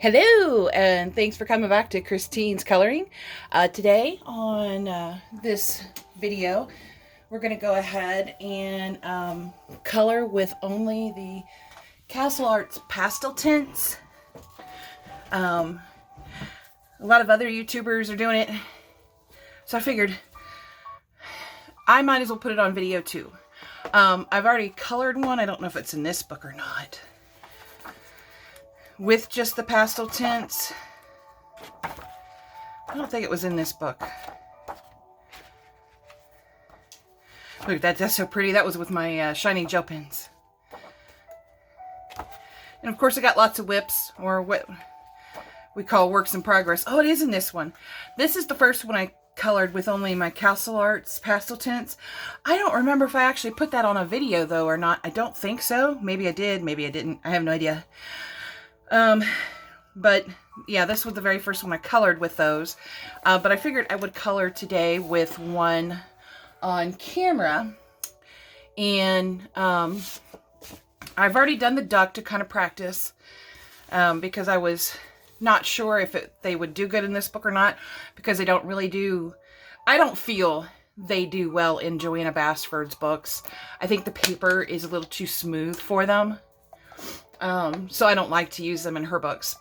Hello, and thanks for coming back to Christine's Coloring. Today on this video, we're going to go ahead and color with only the Castle Arts Pasteltints. A lot of other YouTubers are doing it, so I figured I might as well put it on video too. I've already colored one. I don't know if it's in this book or not. With just the pastel tints. I don't think it was in this book. Look, that's so pretty. That was with my shiny gel pens. And of course I got lots of whips, or what we call works in progress. Oh, it is in this one. This is the first one I colored with only my Castle Arts Pasteltints. I don't remember if I actually put that on a video though or not. I don't think so. Maybe I did, maybe I didn't. I have no idea. But yeah, this was the very first one I colored with those. But I figured I would color today with one on camera. And I've already done the duck to kind of practice, because I was not sure if they would do good in this book or not, because they don't really do, I don't feel they do well in Joanna Basford's books. I think the paper is a little too smooth for them. So I don't like to use them in her books,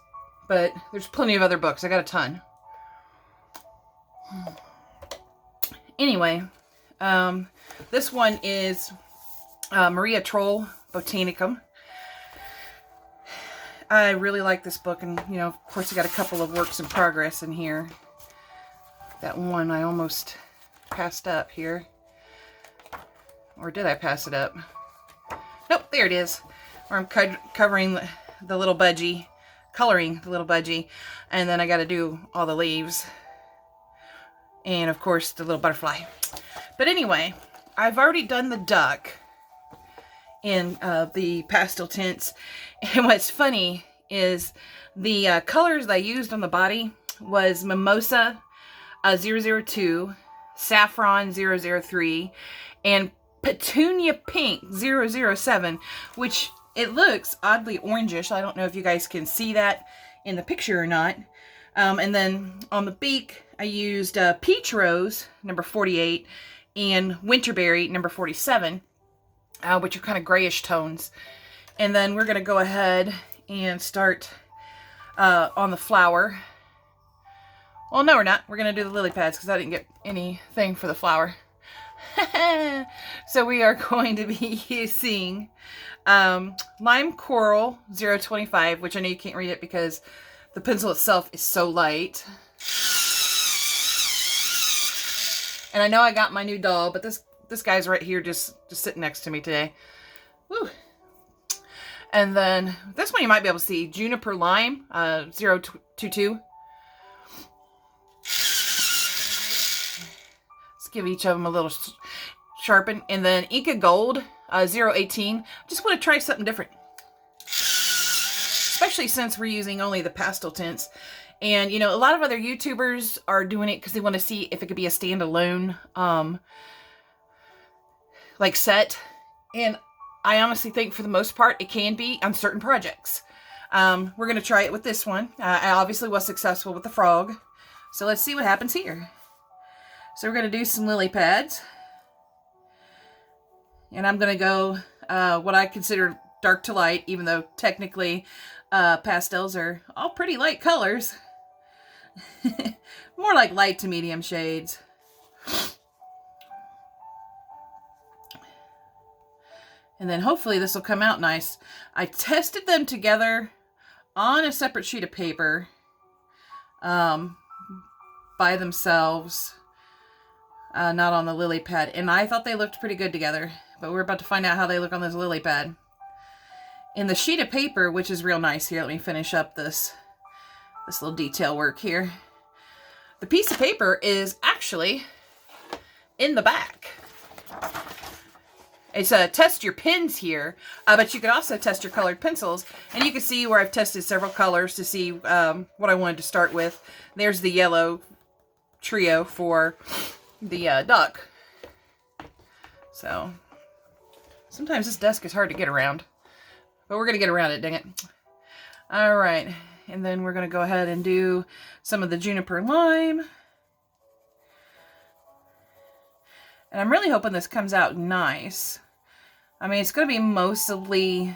but there's plenty of other books. I got a ton. Anyway, this one is Maria Troll Botanicum. I really like this book, and you know, of course, I got a couple of works in progress in here. That one I almost passed up here, or did I pass it up? Nope, there it is. Where I'm covering the little budgie, coloring the little budgie, and then I got to do all the leaves, and of course the little butterfly. But anyway, I've already done the duck in the pastel tints, and what's funny is the colors that I used on the body was Mimosa 002, Saffron 003, and Petunia Pink 007, which it looks oddly orangish. I don't know if you guys can see that in the picture or not. And then on the beak, I used Peach Rose, number 48, and Winterberry, number 47, which are kind of grayish tones. And then we're going to go ahead and start on the flower. Well, no, we're not. We're going to do the lily pads because I didn't get anything for the flower. So we are going to be using Lime Coral 025, which I know you can't read it because the pencil itself is so light. And I know I got my new doll, but this guy's right here just sitting next to me today. Woo. And then this one you might be able to see, Juniper Lime 022. Give each of them a little sharpen. And then Inca Gold 018. Just want to try something different, especially since we're using only the pastel tints. And you know, a lot of other YouTubers are doing it because they want to see if it could be a standalone like set, and I honestly think for the most part it can be on certain projects. We're going to try it with this one. I obviously was successful with the frog, so let's see what happens here. So we're going to do some lily pads. And I'm going to go what I consider dark to light, even though technically pastels are all pretty light colors. More like light to medium shades. And then hopefully this will come out nice. I tested them together on a separate sheet of paper by themselves. Not on the lily pad, and I thought they looked pretty good together, but we're about to find out how they look on this lily pad. In the sheet of paper, which is real nice here, let me finish up this little detail work here. The piece of paper is actually in the back. It's test your pens here, but you can also test your colored pencils, and you can see where I've tested several colors to see what I wanted to start with. There's the yellow trio for the duck. So sometimes this desk is hard to get around, but we're gonna get around it, dang it. All right, And then we're going to go ahead and do some of the Juniper Lime. And I'm really hoping this comes out nice. I mean, it's going to be mostly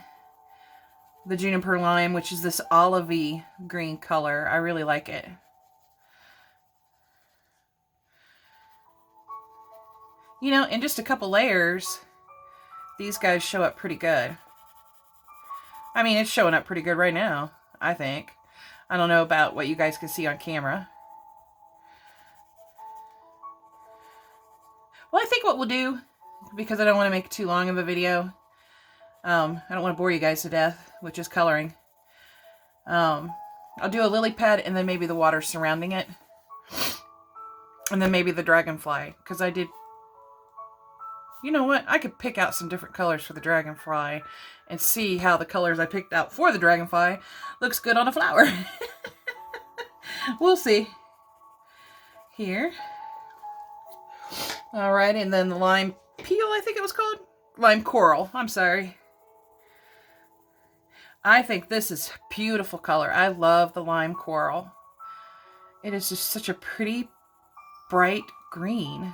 the Juniper Lime, which is this olivey green color. I really like it. You know, in just a couple layers, these guys show up pretty good. I mean, it's showing up pretty good right now, I think. I don't know about what you guys can see on camera. Well, I think what we'll do, because I don't want to make too long of a video, I don't want to bore you guys to death with just coloring. I'll do a lily pad and then maybe the water surrounding it. And then maybe the dragonfly, because I did... You know what? I could pick out some different colors for the dragonfly and see how the colors I picked out for the dragonfly looks good on a flower. We'll see. Here. Alright, and then the lime peel, I think it was called? Lime coral. I'm sorry. I think this is a beautiful color. I love the lime coral. It is just such a pretty, bright green.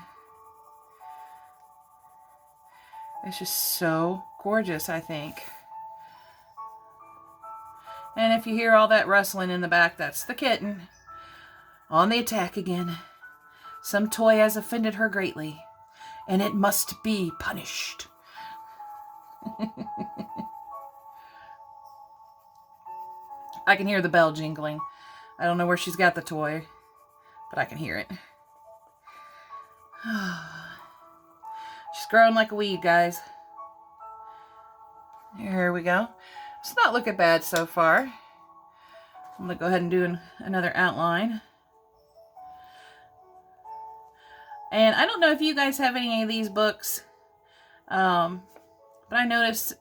It's just so gorgeous, I think. And if you hear all that rustling in the back, that's the kitten. On the attack again. Some toy has offended her greatly, and it must be punished. I can hear the bell jingling. I don't know where she's got the toy, but I can hear it. She's growing like a weed, guys. Here we go. It's not looking bad so far. I'm going to go ahead and do another outline. And I don't know if you guys have any of these books, but I noticed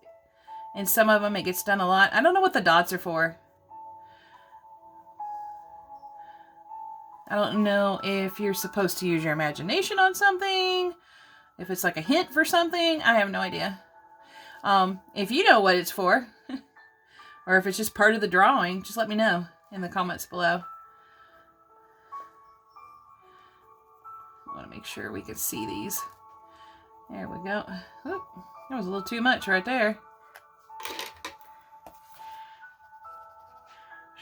in some of them it gets done a lot. I don't know what the dots are for. I don't know if you're supposed to use your imagination on something, if it's like a hint for something. I have no idea. If you know what it's for, or if it's just part of the drawing, just let me know in the comments below. I want to make sure we can see these. There we go. Oop, that was a little too much right there.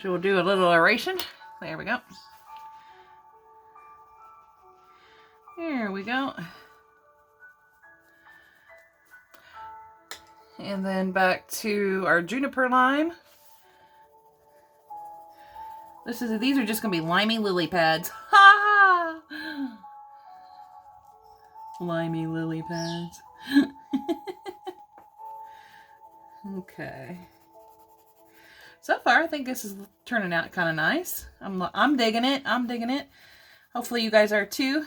So we'll do a little erasing. There we go. There we go. And then back to our Juniper Lime. These are just going to be limey lily pads. Ha ha! Limey lily pads. Okay. So far, I think this is turning out kind of nice. I'm digging it. I'm digging it. Hopefully you guys are too.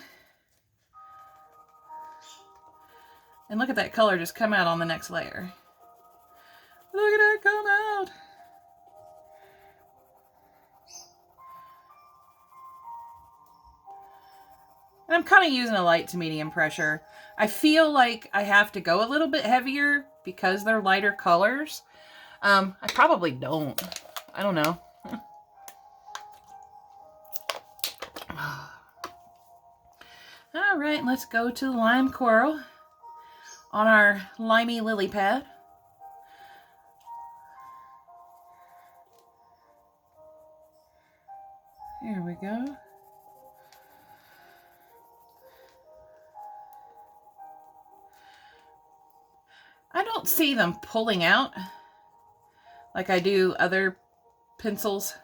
And look at that color just come out on the next layer. Look at that come out. And I'm kind of using a light to medium pressure. I feel like I have to go a little bit heavier because they're lighter colors. I probably don't. I don't know. All right, let's go to the lime coral on our limey lily pad. Here we go. I don't see them pulling out like I do other pencils.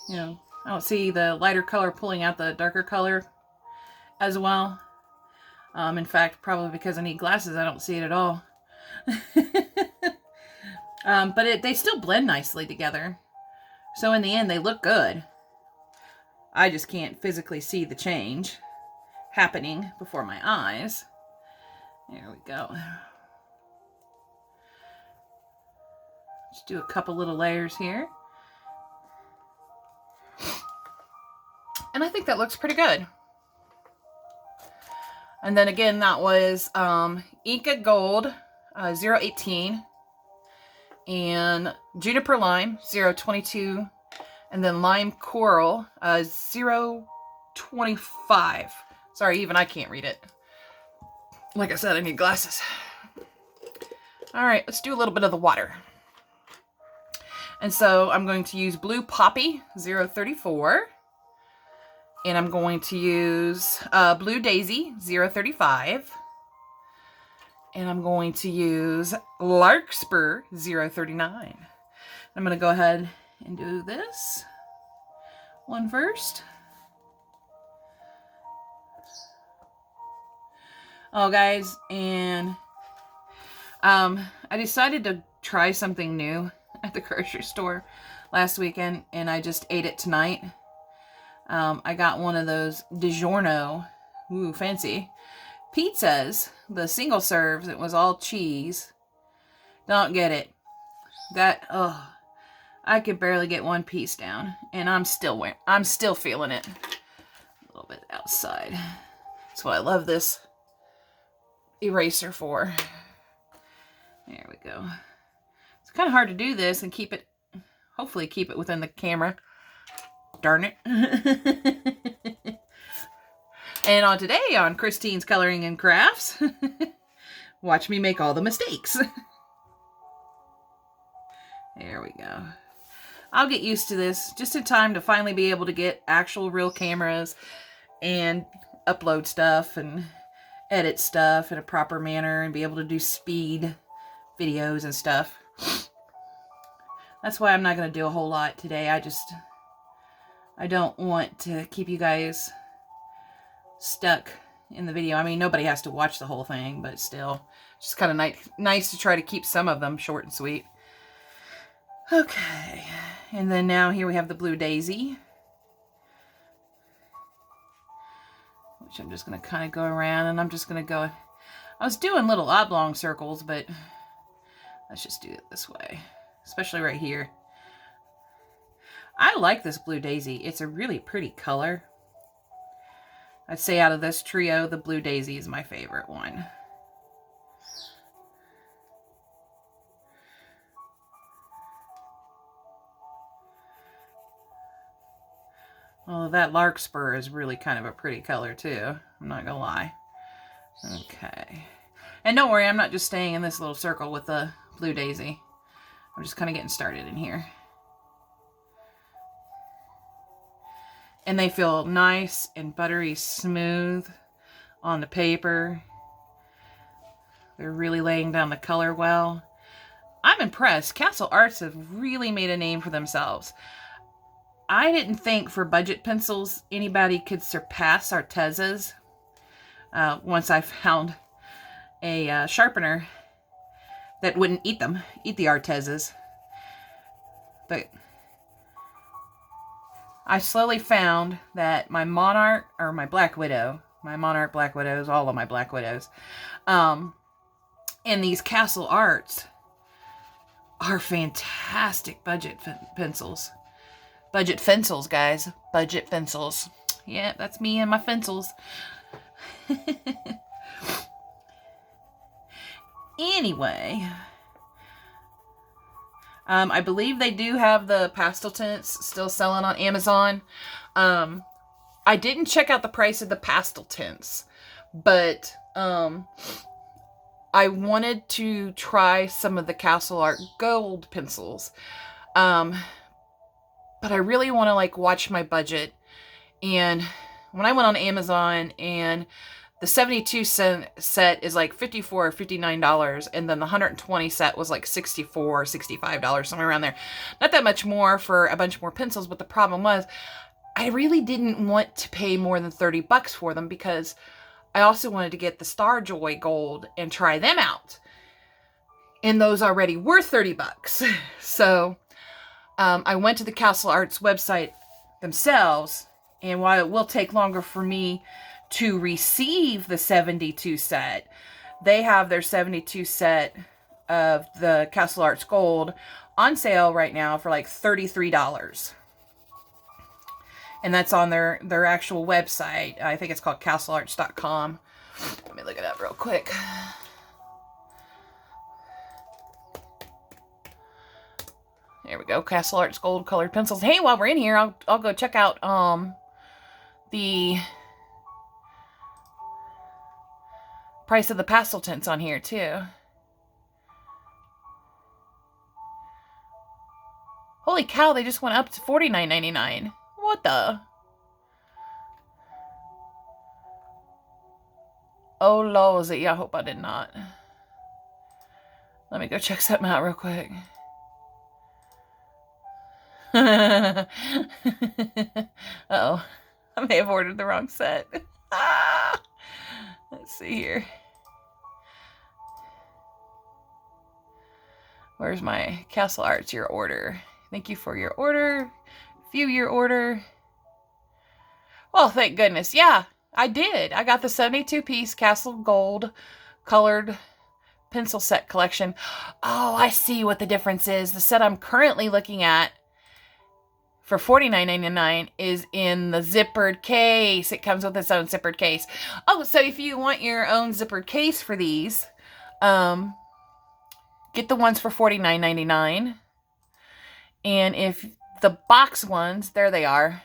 You know, I don't see the lighter color pulling out the darker color as well. In fact, probably because I need glasses, I don't see it at all. But they still blend nicely together. So in the end, they look good. I just can't physically see the change happening before my eyes. There we go. Just do a couple little layers here. And I think that looks pretty good. And then again, that was Inca Gold 018 and Juniper Lime 022 And then Lime Coral, 025. Sorry, even I can't read it. Like I said, I need glasses. All right, let's do a little bit of the water. And so I'm going to use Blue Poppy, 034. And I'm going to use Blue Daisy, 035. And I'm going to use Larkspur, 039. I'm going to go ahead and do this one first. Oh, guys, and I decided to try something new at the grocery store last weekend, and I just ate it tonight. I got one of those DiGiorno, ooh, fancy, pizzas, the single serves. It was all cheese. Don't get it. That, oh, I could barely get one piece down, and I'm still feeling it. A little bit outside. That's what I love this eraser for. There we go. It's kind of hard to do this and keep it, hopefully keep it within the camera. Darn it. And on today on Christine's Coloring and Crafts, watch me make all the mistakes. There we go. I'll get used to this just in time to finally be able to get actual real cameras and upload stuff and edit stuff in a proper manner and be able to do speed videos and stuff. That's why I'm not going to do a whole lot today. I don't want to keep you guys stuck in the video. I mean, nobody has to watch the whole thing, but still, just kind of nice to try to keep some of them short and sweet. Okay, and then now here we have the Blue Daisy, which I'm just going to kind of go around, and I'm just going to go, I was doing little oblong circles, but let's just do it this way, especially right here. I like this Blue Daisy. It's a really pretty color. I'd say out of this trio, the Blue Daisy is my favorite one. Although that Larkspur is really kind of a pretty color too. I'm not gonna lie. Okay. And don't worry, I'm not just staying in this little circle with the Blue Daisy. I'm just kind of getting started in here. And they feel nice and buttery smooth on the paper. They're really laying down the color well. I'm impressed. Castle Arts have really made a name for themselves. I didn't think for budget pencils anybody could surpass Arteza's once I found a sharpener that wouldn't eat the Artezas. But I slowly found that my Monarch, or my Black Widow, my Monarch Black Widows, all of my Black Widows, and these Castle Arts are fantastic budget pencils. Budget pencils, guys. Budget pencils. Yeah, that's me and my pencils. Anyway, I believe they do have the Pasteltints still selling on Amazon. I didn't check out the price of the Pasteltints, but I wanted to try some of the Castle Art Gold pencils. But I really want to like watch my budget. And when I went on Amazon, and the 72 cent set is like $54 or $59, and then the 120 set was like $64 or $65, somewhere around there. Not that much more for a bunch more pencils, but the problem was I really didn't want to pay more than 30 bucks for them, because I also wanted to get the Star Joy Gold and try them out. And those already were 30 bucks. So I went to the Castle Arts website themselves, and while it will take longer for me to receive the 72 set, they have their 72 set of the Castle Arts Gold on sale right now for like $33. And that's on their actual website. I think it's called castlearts.com. Let me look it up real quick. There we go. Castle Arts Gold colored pencils. Hey, while we're in here, I'll go check out the price of the Pasteltints on here too. Holy cow, they just went up to $49.99. What the? Oh, Lord. Yeah, I hope I did not. Let me go check something out real quick. Uh-oh. I may have ordered the wrong set. Let's see here. Where's my Castle Arts, your order? Thank you for your order. View your order. Oh, thank goodness. Yeah, I did. I got the 72-piece Castle Gold colored pencil set collection. Oh, I see what the difference is. The set I'm currently looking at for $49.99 is in the zippered case. It comes with its own zippered case. Oh, so if you want your own zippered case for these, get the ones for $49.99. And if the box ones, there they are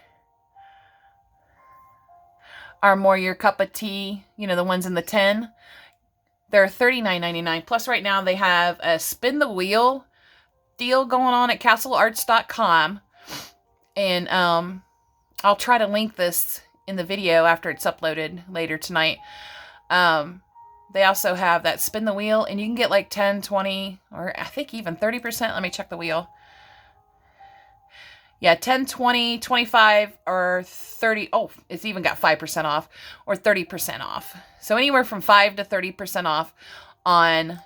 more your cup of tea, you know, the ones in the tin, they're $39.99. Plus right now they have a spin the wheel deal going on at castlearts.com. And I'll try to link this in the video after it's uploaded later tonight. They also have that spin the wheel, and you can get like 10, 20, or I think even 30%. Let me check the wheel. Yeah, 10, 20, 25, or 30. Oh, it's even got 5% off or 30% off. So anywhere from 5 to 30% off on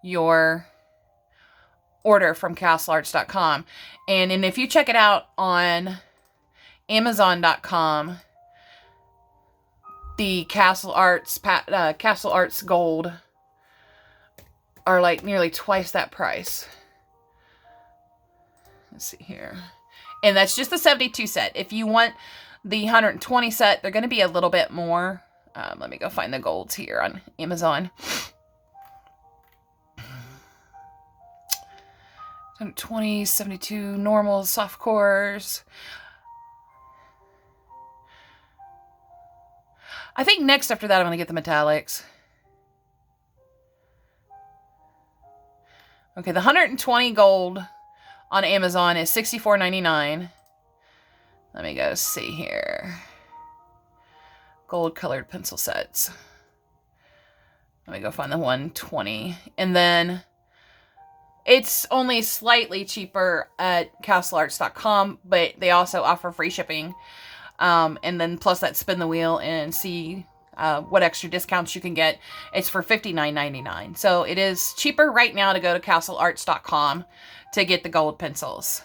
your order from castlearts.com. And if you check it out on amazon.com, the Castle Arts Gold are like nearly twice that price. Let's see here. And that's just the 72 set. If you want the 120 set, they're going to be a little bit more. Let me go find the golds here on Amazon. 120, 72 normal soft cores. I think next after that I'm going to get the metallics. Okay, the 120 gold on Amazon is $64.99. Let me go see here. Gold colored pencil sets. Let me go find the 120. And then it's only slightly cheaper at castlearts.com, but they also offer free shipping. And then plus that spin the wheel and see what extra discounts you can get. It's for $59.99. So it is cheaper right now to go to castlearts.com to get the gold pencils.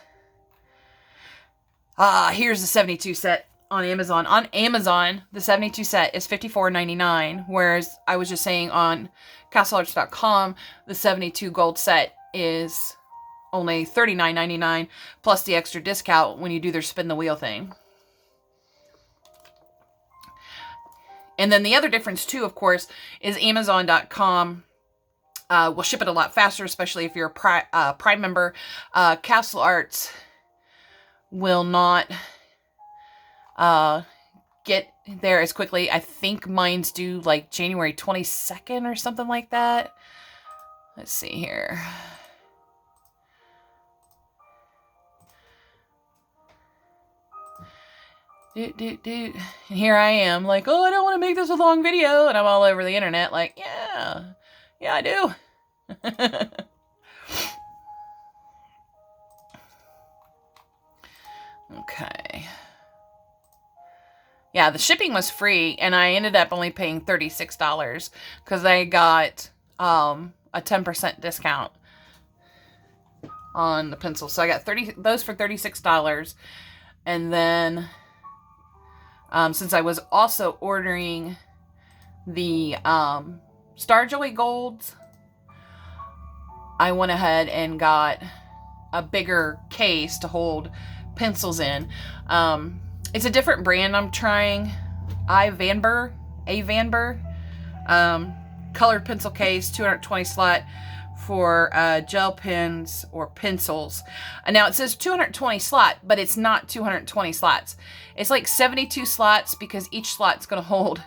Here's the 72 set on Amazon. On Amazon, the 72 set is $54.99, whereas I was just saying on castlearts.com, the 72 gold set is only $39.99 plus the extra discount when you do their spin the wheel thing. And then the other difference too, of course, is Amazon.com will ship it a lot faster, especially if you're a Prime member. Castle Arts will not get there as quickly. I think mine's due like January 22nd or something like that. Let's see here. And here I am like, oh, I don't want to make this a long video. And I'm all over the internet like, yeah, I do. Okay. Yeah, the shipping was free, and I ended up only paying $36 because I got a 10% discount on the pencils. So I got those for $36. And then since I was also ordering the Starjoy Golds, I went ahead and got a bigger case to hold pencils in. It's a different brand I'm trying. A Vanber colored pencil case, 220 slot for gel pens or pencils. Now it says 220 slot, but it's not 220 slots. It's like 72 slots because each slot's going to hold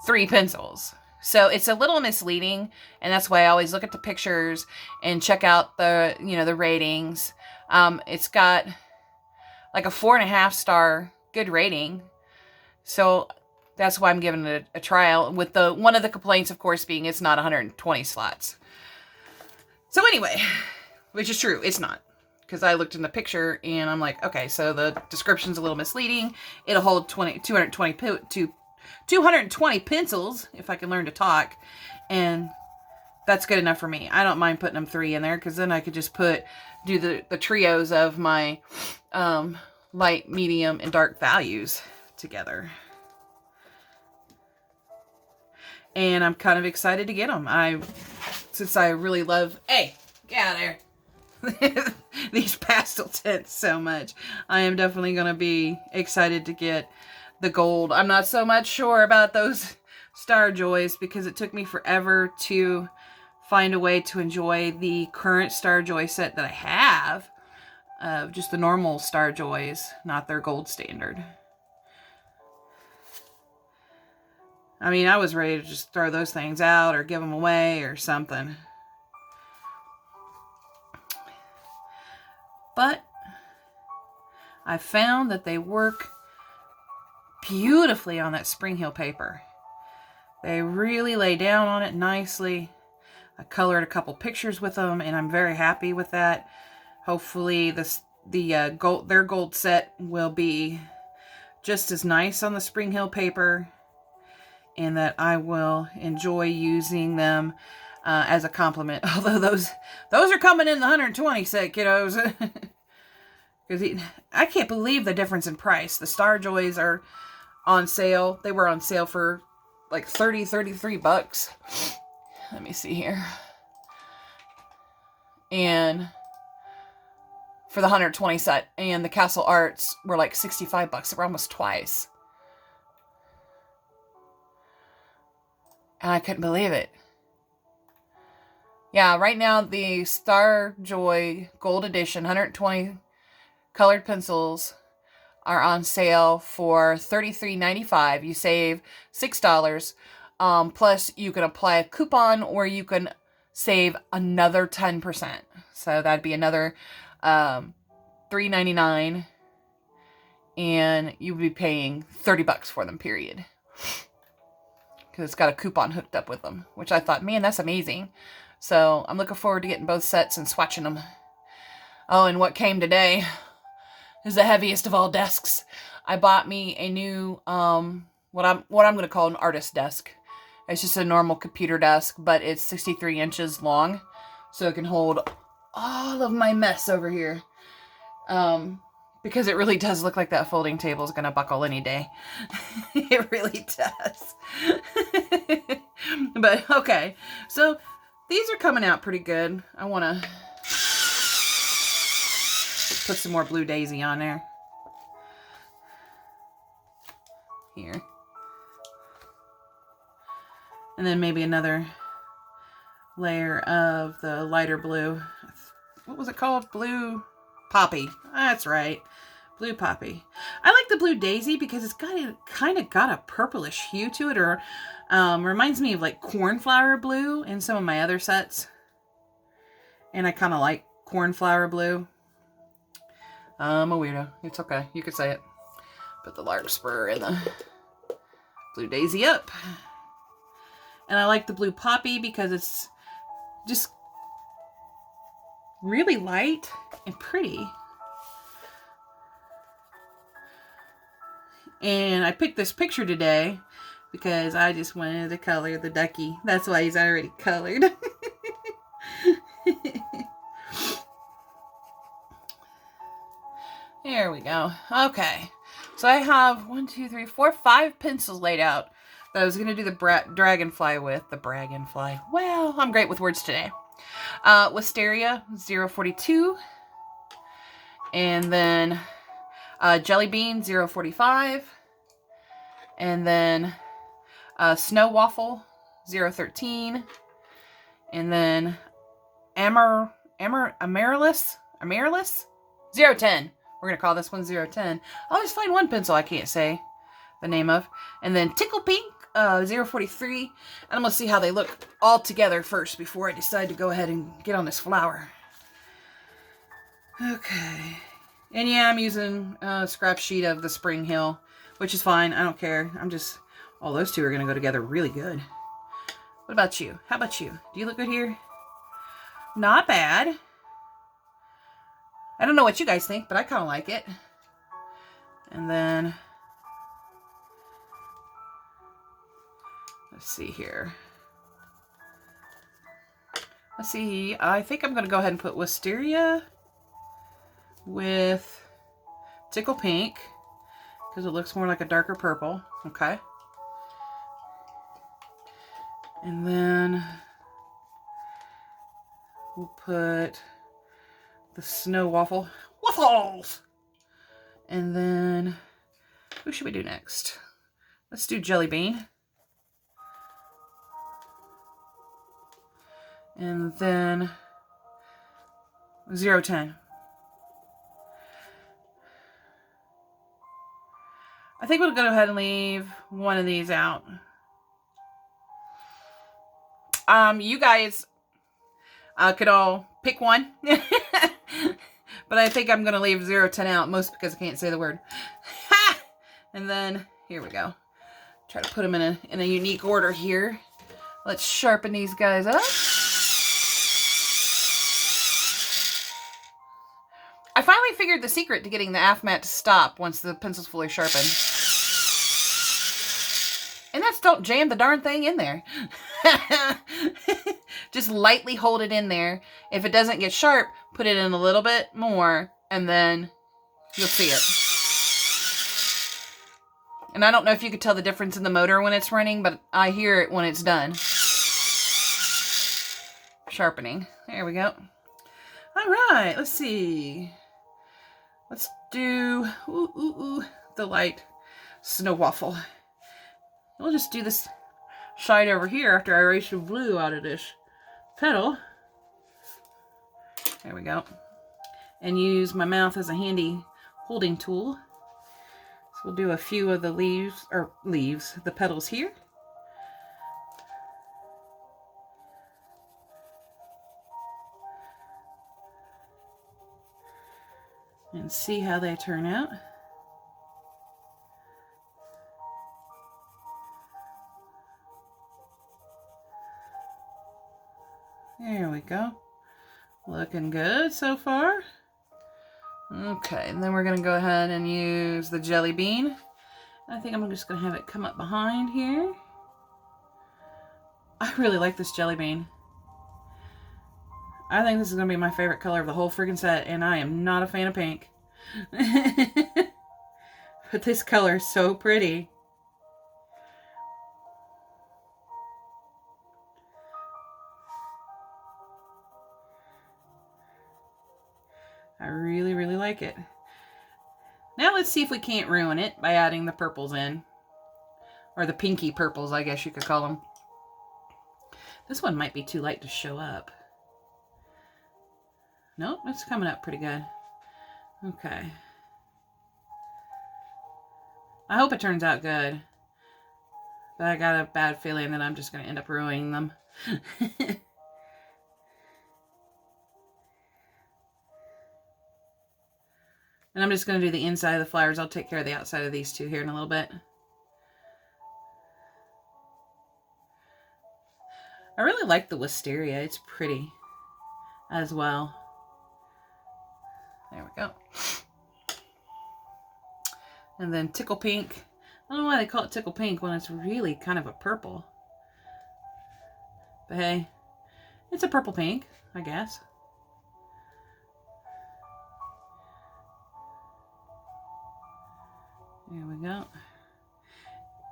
3 pencils. So it's a little misleading, and that's why I always look at the pictures and check out the, you know, the ratings. It's got like a 4.5 star good rating. So that's why I'm giving it a trial, with the one of the complaints, of course, being it's not 120 slots. So anyway, which is true, it's not. Because I looked in the picture and I'm like, okay, so the description's a little misleading. It'll hold 220 pencils, if I can learn to talk. And that's good enough for me. I don't mind putting them 3 in there, because then I could just do the trios of my light, medium, and dark values together. And I'm kind of excited to get them. Since I really love, hey, get out of there. These pastel tints so much. I am definitely going to be excited to get the gold. I'm not so much sure about those Star Joys, because it took me forever to find a way to enjoy the current Star Joy set that I have. Just the normal Star Joys, not their gold standard. I mean, I was ready to just throw those things out or give them away or something. But I found that they work beautifully on that Spring Hill paper. They really lay down on it nicely. I colored a couple pictures with them, and I'm very happy with that. Hopefully their gold set will be just as nice on the Spring Hill paper, and that I will enjoy using them as a compliment. Although those are coming in the 120 set, kiddos. Because I can't believe the difference in price. The Star Joys are on sale. They were on sale for like $33 bucks. Let me see here. And for the 120 set, and the Castle Arts were like 65 bucks. They were almost twice. And I couldn't believe it. Yeah, right now the Star Joy Gold Edition 120 colored pencils are on sale for $33.95. You save $6. Plus you can apply a coupon, or you can save another 10%. So that'd be another $3.99, and you would be paying 30 bucks for them, period. Because it's got a coupon hooked up with them, which I thought, man, that's amazing. So I'm looking forward to getting both sets and swatching them. Oh, and what came today is the heaviest of all desks. I bought me a new, what I'm going to call an artist desk. It's just a normal computer desk, but it's 63 inches long, so it can hold all of my mess over here. Because it really does look like that folding table is going to buckle any day. It really does. But, okay. So, these are coming out pretty good. I want to put some more Blue Daisy on there. Here. And then maybe another layer of the lighter blue. What was it called? Blue Poppy. That's right. Blue Poppy. I like the Blue Daisy because it's kind of got a purplish hue to it, or reminds me of like cornflower blue in some of my other sets. And I kind of like cornflower blue. I'm a weirdo. It's okay. You could say it. Put the larkspur and the Blue Daisy up. And I like the Blue Poppy because it's just really light and pretty. And I picked this picture today because I just wanted to color the ducky. That's why he's already colored. There we go. Okay. So I have 5 pencils laid out that I was going to do the dragonfly with. The dragonfly. Well, I'm great with words today. Wisteria 042. And then Jelly Bean 045. And then Snow Waffle 013. And then Amaryllis? 010. We're going to call this one 010. I always find one pencil I can't say the name of. And then Tickle Pink, 043. And I'm going to see how they look all together first before I decide to go ahead and get on this flower. Okay. And yeah, I'm using a scrap sheet of the Spring Hill, which is fine. I don't care. Oh, those two are going to go together really good. What about you? How about you? Do you look good here? Not bad. I don't know what you guys think, but I kind of like it. And then, let's see here. Let's see. I think I'm going to go ahead and put Wisteria with Tickle Pink because it looks more like a darker purple. Okay. And then we'll put the Snow Waffles. And then, who should we do next? Let's do Jelly Bean. And then 010. I think we'll go ahead and leave one of these out. You guys could all pick one. But I think I'm going to leave 010 out, mostly because I can't say the word. Ha! And then, here we go. Try to put them in a unique order here. Let's sharpen these guys up. I finally figured the secret to getting the AF-mat to stop once the pencil's fully sharpened. And that's don't jam the darn thing in there. Just lightly hold it in there. If it doesn't get sharp, put it in a little bit more, and then you'll see it. And I don't know if you could tell the difference in the motor when it's running, but I hear it when it's done. Sharpening. There we go. All right, let's see. Let's do the light Snow Waffle. We'll just do this side over here after I erase the blue out of this petal. There we go. And use my mouth as a handy holding tool. So we'll do a few of the the petals here. And see how they turn out. There we go. Looking good so far. Okay, and then we're going to go ahead and use the Jelly Bean. I think I'm just going to have it come up behind here. I really like this Jelly Bean. I think this is going to be my favorite color of the whole friggin' set, and I am not a fan of pink. But this color is so pretty. I really, really like it. Now let's see if we can't ruin it by adding the purples in. Or the pinky purples, I guess you could call them. This one might be too light to show up. Nope, it's coming up pretty good. Okay. I hope it turns out good. But I got a bad feeling that I'm just going to end up ruining them. And I'm just going to do the inside of the flowers. I'll take care of the outside of these two here in a little bit. I really like the wisteria. It's pretty as well. There we go. And then Tickle Pink. I don't know why they call it Tickle Pink when it's really kind of a purple. But hey, it's a purple pink, I guess. There we go.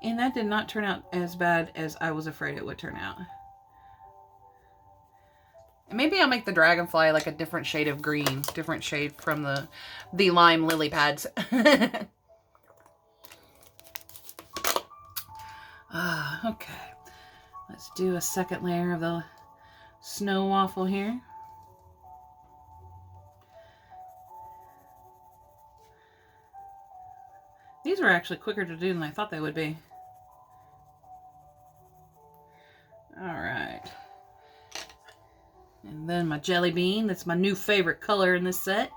And that did not turn out as bad as I was afraid it would turn out. And maybe I'll make the dragonfly like a different shade of green. Different shade from the lime lily pads. Okay. Let's do a second layer of the snow waffle here. These were actually quicker to do than I thought they would be. Alright. And then my jelly bean. That's my new favorite color in this set.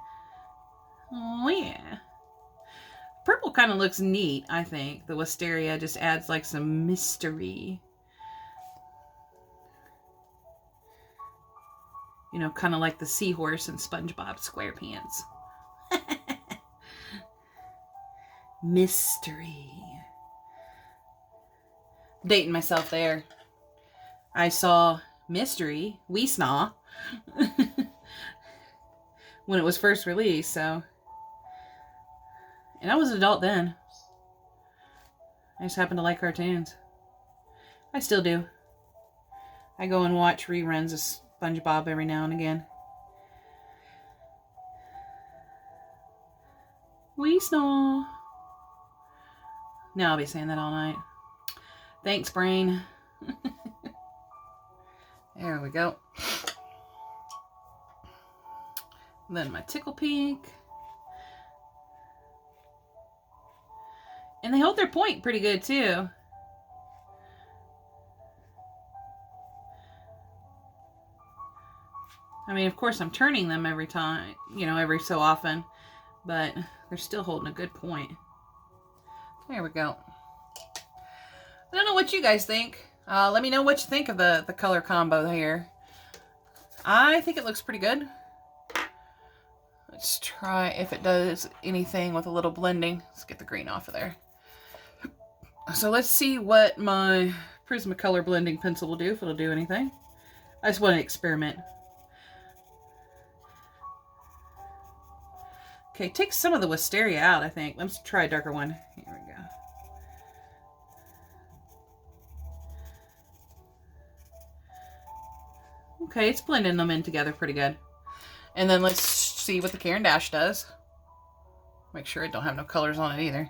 Oh yeah. Purple kind of looks neat, I think. The wisteria just adds like some mystery. You know, kind of like the seahorse in SpongeBob SquarePants. Mystery. Dating myself there. I saw Mystery, Weesnaw, when it was first released, so. And I was an adult then. I just happened to like cartoons. I still do. I go and watch reruns of SpongeBob every now and again. Weesnaw. Now I'll be saying that all night. Thanks, brain. There we go. Then my Tickle Pink. And they hold their point pretty good too. I mean, of course I'm turning them every time, you know, every so often, but they're still holding a good point. There we go. I don't know what you guys think. Let me know what you think of the color combo here. I think it looks pretty good. Let's try if it does anything with a little blending. Let's get the green off of there. So let's see what my Prismacolor blending pencil will do, if it'll do anything. I just want to experiment. Okay, take some of the wisteria out, I think. Let's try a darker one. Here we go. Okay, it's blending them in together pretty good. And then let's see what the Caran d'Ache does. Make sure it don't have no colors on it either,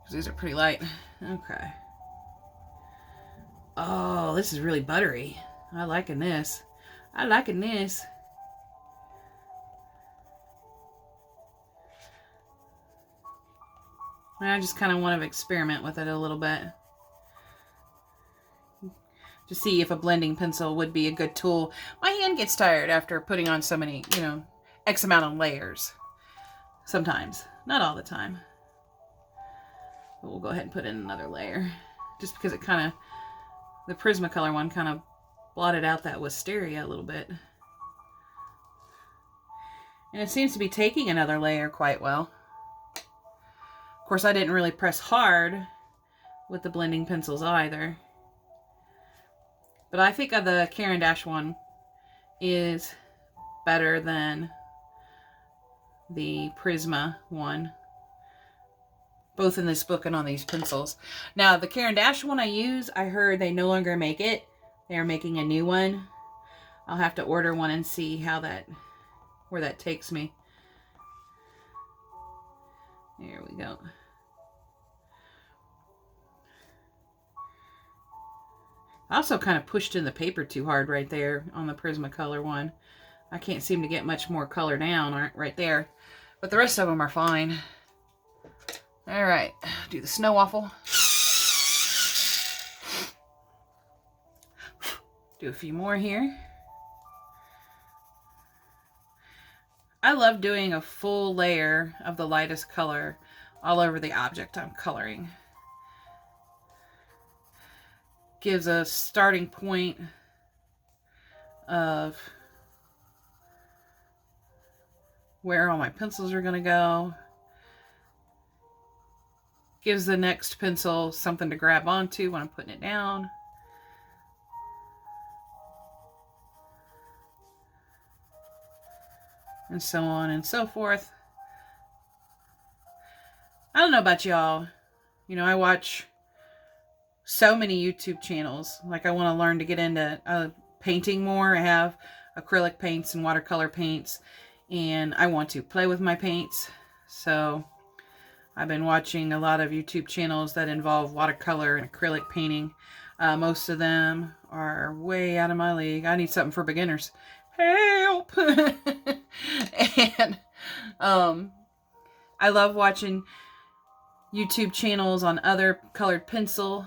because these are pretty light. Okay. Oh, this is really buttery. I liking this. I liking this. I just kind of want to experiment with it a little bit to see if a blending pencil would be a good tool. My hand gets tired after putting on so many, you know, X amount of layers. Sometimes. Not all the time. But we'll go ahead and put in another layer. Just because it kind of, the Prismacolor one kind of blotted out that wisteria a little bit. And it seems to be taking another layer quite well. Of course, I didn't really press hard with the blending pencils either. But I think the Caran d'Ache one is better than the Prisma one. Both in this book and on these pencils. Now, the Caran d'Ache one I use, I heard they no longer make it. They are making a new one. I'll have to order one and see how that, where that takes me. There we go. I also kind of pushed in the paper too hard right there on the Prismacolor one. I can't seem to get much more color down right there. But the rest of them are fine. Alright, do the snow waffle. Do a few more here. I love doing a full layer of the lightest color all over the object I'm coloring. Gives a starting point of where all my pencils are going to go. Gives the next pencil something to grab onto when I'm putting it down. And so on and so forth. I don't know about y'all. You know, I watch so many YouTube channels. Like, I want to learn to get into painting more. I have acrylic paints and watercolor paints, and I want to play with my paints. So I've been watching a lot of YouTube channels that involve watercolor and acrylic painting. Most of them are way out of my league. I need something for beginners. Help! And I love watching YouTube channels on other colored pencil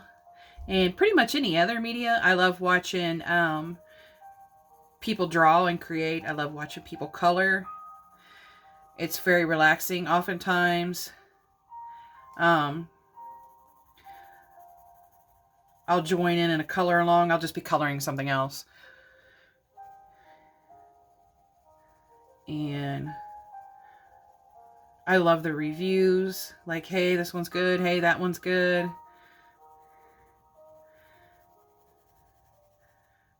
and pretty much any other media. I love watching people draw and create. I love watching people color. It's very relaxing oftentimes. I'll join in a color along. I'll just be coloring something else. And I love the reviews. Like, hey, this one's good. Hey, that one's good.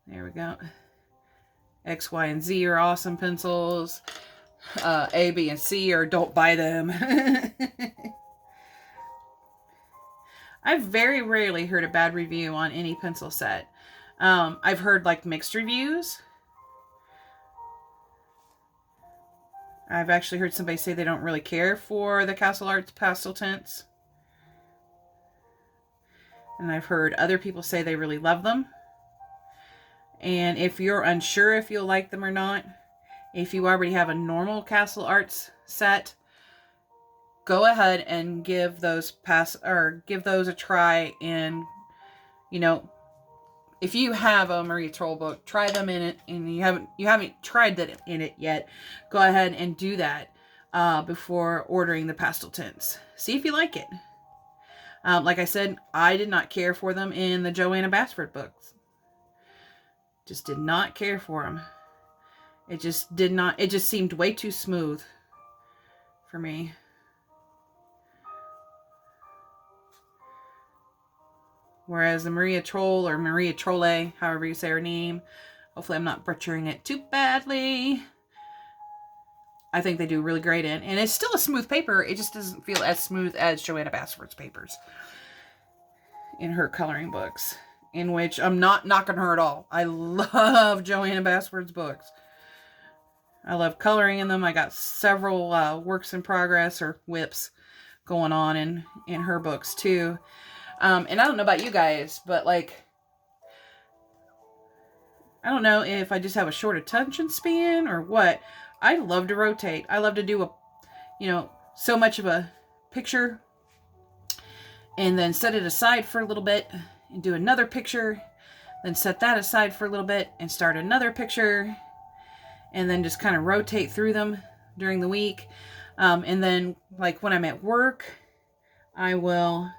There we go. X, Y, and Z are awesome pencils. A, B, and C are don't buy them. I've very rarely heard a bad review on any pencil set. I've heard like mixed reviews. I've actually heard somebody say they don't really care for the Castle Arts Pasteltints. And I've heard other people say they really love them. And if you're unsure if you'll like them or not, if you already have a normal Castle Arts set, go ahead and give those a try. And, you know, if you have a Maria Troll book, try them in it, and you haven't tried that in it yet, go ahead and do that before ordering the Pasteltints. See if you like it. Like I said, I did not care for them in the Joanna Basford books. Just did not care for them. It just did not. It just seemed way too smooth for me. Whereas the Maria Troll, or Maria Trolle, however you say her name, hopefully I'm not butchering it too badly, I think they do really great in. And it's still a smooth paper. It just doesn't feel as smooth as Joanna Basford's papers in her coloring books, in which I'm not knocking her at all. I love Joanna Basford's books. I love coloring in them. I got several works in progress or whips going on in her books too. And I don't know about you guys, but like, I don't know if I just have a short attention span or what. I love to rotate. I love to do so much of a picture and then set it aside for a little bit and do another picture, then set that aside for a little bit and start another picture, and then just kind of rotate through them during the week. And then like when I'm at work, I will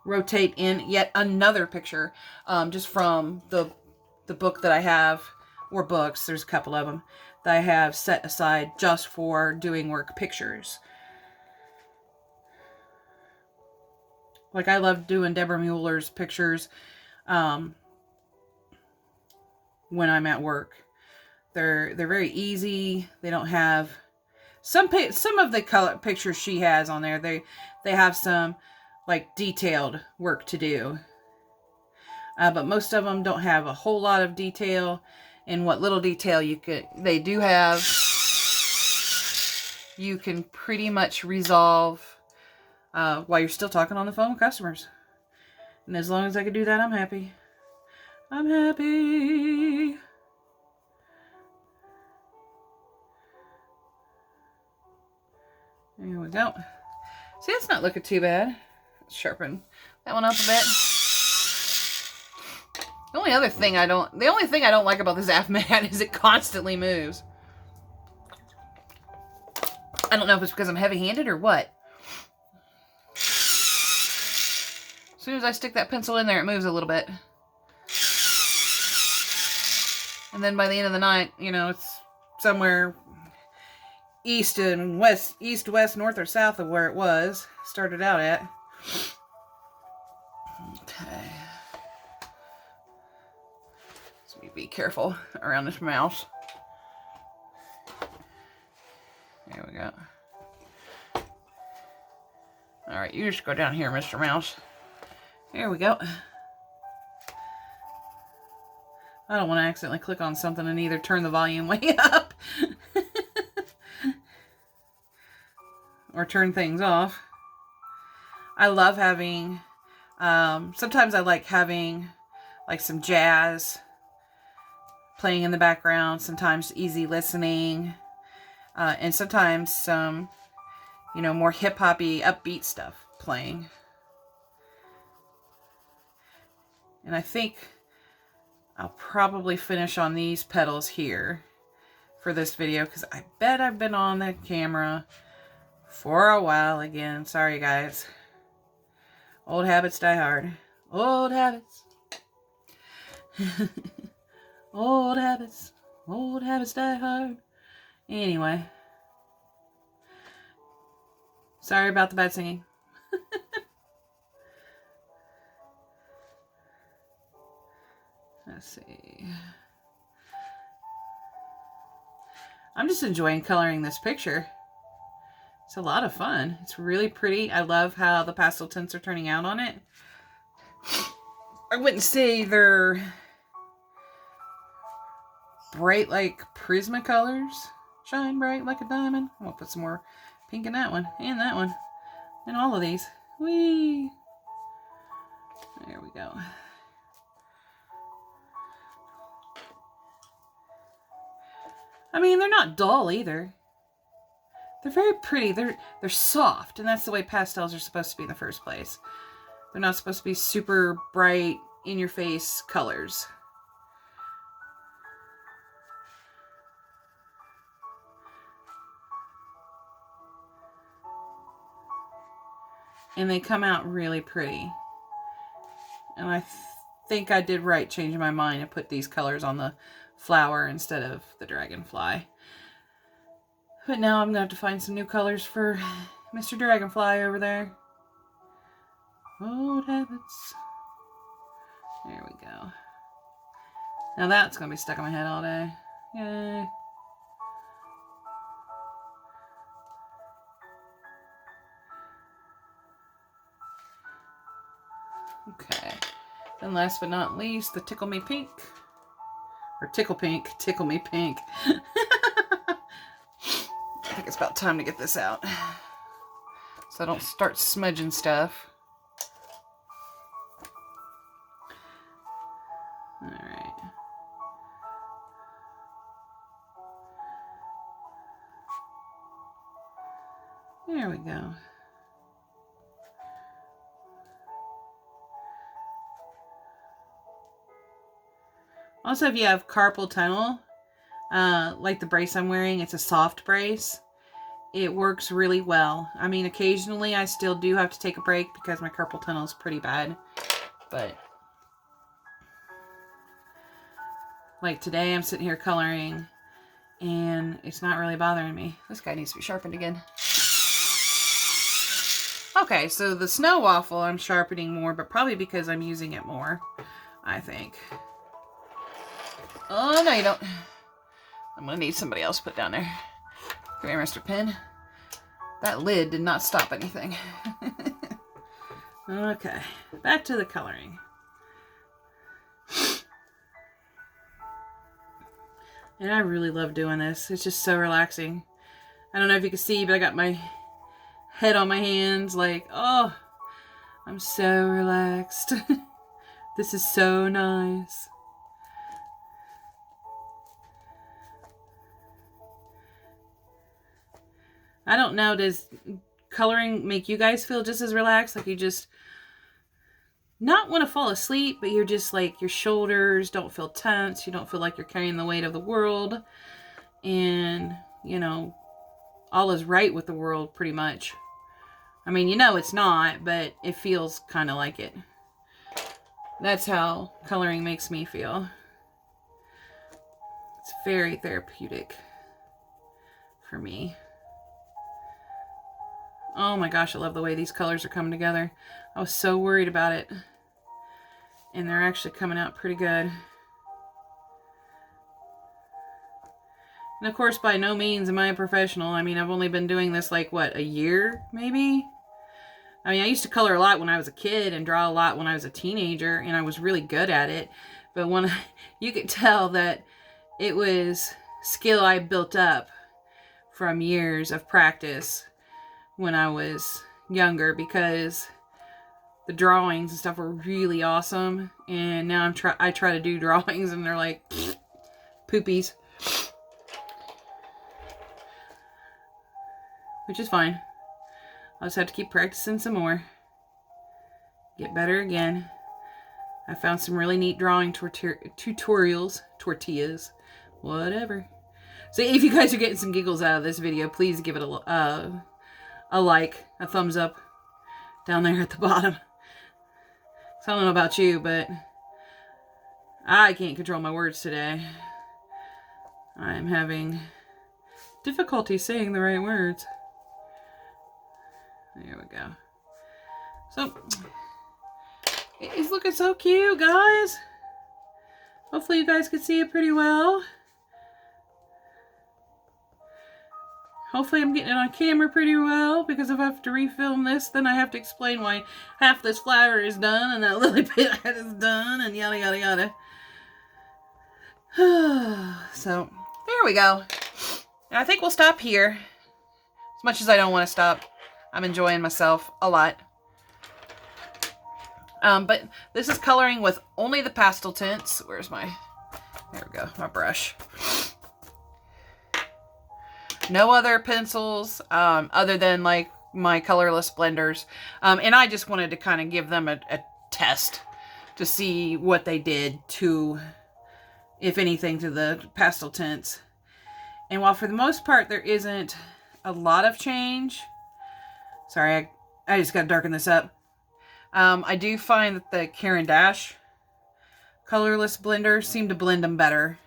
rotate in yet another picture, just from the book that I have, or books, there's a couple of them that I have set aside just for doing work pictures. Like I love doing Deborah Mueller's pictures when I'm at work. They're very easy. They don't have some of the color pictures she has on there. They have some like detailed work to do, but most of them don't have a whole lot of detail. And what little detail they do have, you can pretty much resolve while you're still talking on the phone with customers. And as long as I can do that, I'm happy. I'm happy. There we go. See, it's not looking too bad. Let's sharpen that one up a bit. The only thing I don't like about the Zaf mat is it constantly moves. I don't know if it's because I'm heavy-handed or what. As soon as I stick that pencil in there, it moves a little bit. And then by the end of the night, it's somewhere east, west, north, or south of where it started out at. Okay. Be careful around this mouse. There we go. Alright, you just go down here, Mr. Mouse. There we go. I don't want to accidentally click on something and either turn the volume way up or turn things off. I love having, sometimes I like having like some jazz playing in the background, sometimes easy listening, and sometimes some, you know, more hip-hop-y, upbeat stuff playing. And I think I'll probably finish on these petals here for this video, because I bet I've been on the camera for a while again. Sorry, guys. Old habits die hard. Old habits. Old habits. Old habits die hard. Anyway. Sorry about the bad singing. Let's see. I'm just enjoying coloring this picture. It's a lot of fun. It's really pretty. I love how the pastel tints are turning out on it. I wouldn't say they're bright like Prismacolors. Shine bright like a diamond. I'm gonna put some more pink in that one, and that one, and all of these. Whee! There we go. I mean, they're not dull either. They're very pretty. They're soft, and that's the way pastels are supposed to be in the first place. They're not supposed to be super bright, in-your-face colors. And they come out really pretty. And I think I did right changing my mind and put these colors on the flower instead of the dragonfly. But now I'm going to have to find some new colors for Mr. Dragonfly over there. Old habits. There we go. Now that's going to be stuck in my head all day. Yay. Okay. And last but not least, the Tickle Me Pink. Or Tickle Pink. Tickle Me Pink. I think it's about time to get this out, so I don't start smudging stuff. Alright. There we go. Also, if you have carpal tunnel, like the brace I'm wearing, it's a soft brace. It works really well. I mean, occasionally I still do have to take a break because my carpal tunnel is pretty bad. But like today, I'm sitting here coloring and it's not really bothering me. This guy needs to be sharpened again. Okay, so the snow waffle I'm sharpening more, but probably because I'm using it more, I think. Oh, no, you don't. I'm going to need somebody else to put down there. Come here, Mr. Pen. That lid did not stop anything. Okay, back to the coloring. And I really love doing this. It's just so relaxing. I don't know if you can see, but I got my head on my hands like, oh, I'm so relaxed. This is so nice. I don't know, does coloring make you guys feel just as relaxed? Like you just not want to fall asleep, but you're just like, your shoulders don't feel tense. You don't feel like you're carrying the weight of the world. And, you know, all is right with the world pretty much. I mean, you know it's not, but it feels kind of like it. That's how coloring makes me feel. It's very therapeutic for me. Oh my gosh, I love the way these colors are coming together. I was so worried about it. And they're actually coming out pretty good. And of course, by no means am I a professional. I mean, I've only been doing this like, what, a year, maybe? I mean, I used to color a lot when I was a kid and draw a lot when I was a teenager, and I was really good at it. But when you could tell that it was skill I built up from years of practice when I was younger, because the drawings and stuff were really awesome. And now I try to do drawings and they're like poopies, which is fine. I'll just have to keep practicing some more. Get better again. I found some really neat drawing tutorials. Tortillas. Whatever. So if you guys are getting some giggles out of this video, please give it a like, a thumbs up down there at the bottom. So I don't know about you, but I can't control my words today. I'm having difficulty saying the right words. There we go. So, it's looking so cute, guys. Hopefully you guys can see it pretty well. Hopefully I'm getting it on camera pretty well, because if I have to refilm this, then I have to explain why half this flower is done and that lily pad is done and yada yada yada. So, there we go. And I think we'll stop here. As much as I don't want to stop, I'm enjoying myself a lot. But this is coloring with only the pastel tints. Where's my, there we go, my brush. No other pencils, other than like my colorless blenders. And I just wanted to kind of give them a test to see what they did to, if anything, to the pastel tints. And while for the most part there isn't a lot of change, sorry, I just got to darken this up. I do find that the Caran d'Ache colorless blenders seem to blend them better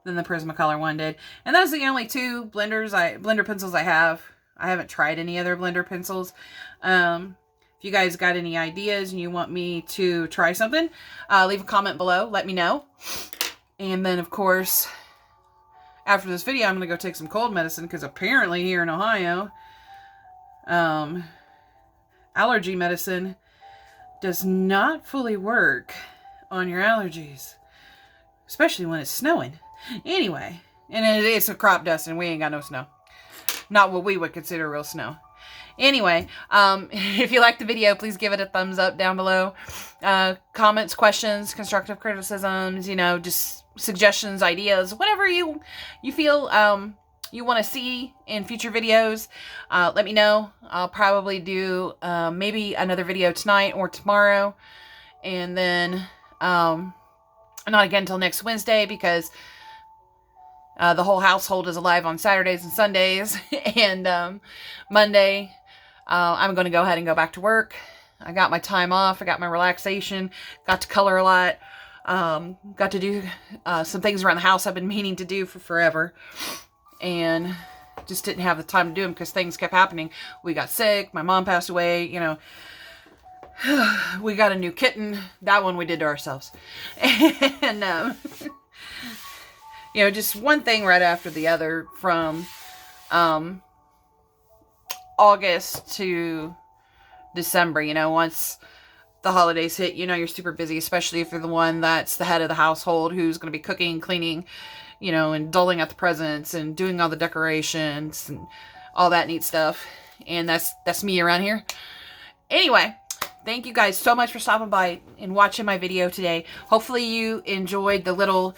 than the Prismacolor one did. And those are the only two blender pencils I have. I haven't tried any other blender pencils. If you guys got any ideas and you want me to try something, leave a comment below. Let me know. And then, of course, after this video, I'm going to go take some cold medicine, because apparently here in Ohio, allergy medicine does not fully work on your allergies, especially when it's snowing. Anyway, and it's a crop dust and we ain't got no snow. Not what we would consider real snow. Anyway, if you liked the video, please give it a thumbs up down below. Comments, questions, constructive criticisms, you know, just suggestions, ideas, whatever you feel you want to see in future videos, let me know. I'll probably do maybe another video tonight or tomorrow, and then not again until next Wednesday, because the whole household is alive on Saturdays and Sundays. And Monday, I'm going to go ahead and go back to work. I got my time off. I got my relaxation. Got to color a lot. Got to do some things around the house I've been meaning to do for forever. And just didn't have the time to do them because things kept happening. We got sick. My mom passed away. You know, we got a new kitten. That one we did to ourselves. And, you know, just one thing right after the other from August to December. You know, once the holidays hit, you know, you're super busy, especially if you're the one that's the head of the household who's going to be cooking, cleaning, you know, and doling out the presents and doing all the decorations and all that neat stuff. And that's me around here. Anyway, thank you guys so much for stopping by and watching my video today. Hopefully you enjoyed the little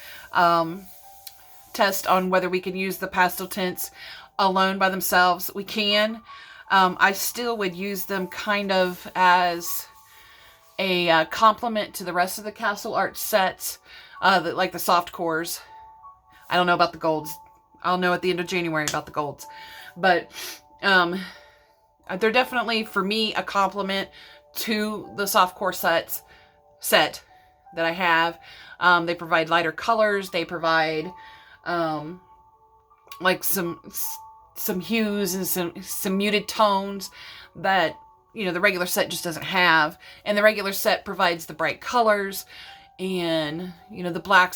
test on whether we can use the pastel tints alone by themselves. We can. I still would use them kind of as a complement to the rest of the Castle Arts sets, like the soft cores. I don't know about the golds. I'll know at the end of January about the golds. But they're definitely, for me, a complement to the soft core set that I have. They provide lighter colors. They provide like some hues and some muted tones that, you know, the regular set just doesn't have. And the regular set provides the bright colors and, you know, the black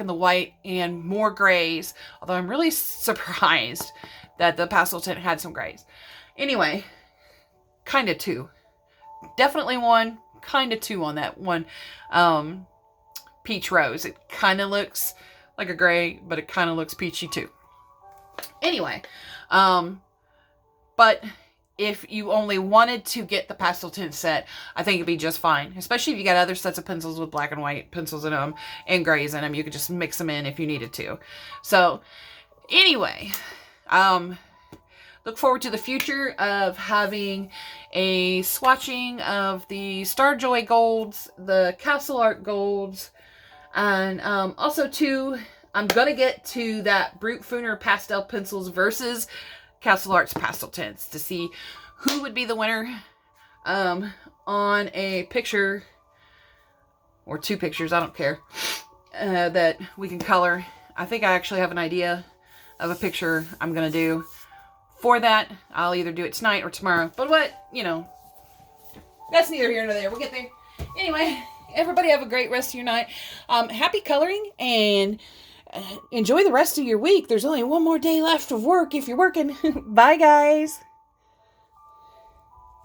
and the white and more grays. Although I'm really surprised that the pastel tint had some grays. Anyway, kind of two. Definitely one, kind of two on that one peach rose. It kind of looks like a gray, but it kind of looks peachy too. Anyway, but if you only wanted to get the pastel tint set, I think it'd be just fine. Especially if you got other sets of pencils with black and white pencils in them and grays in them. You could just mix them in if you needed to. So, anyway, look forward to the future of having a swatching of the Starjoy Golds, the Castle Art Golds, and also too, I'm going to get to that Brute Fooner pastel pencils versus Castle Arts Pasteltints to see who would be the winner on a picture, or 2 pictures, I don't care, that we can color. I think I actually have an idea of a picture I'm going to do for that. I'll either do it tonight or tomorrow. But what, you know, that's neither here nor there. We'll get there. Anyway, everybody have a great rest of your night. Happy coloring, and enjoy the rest of your week. There's only one more day left of work if you're working. Bye, guys.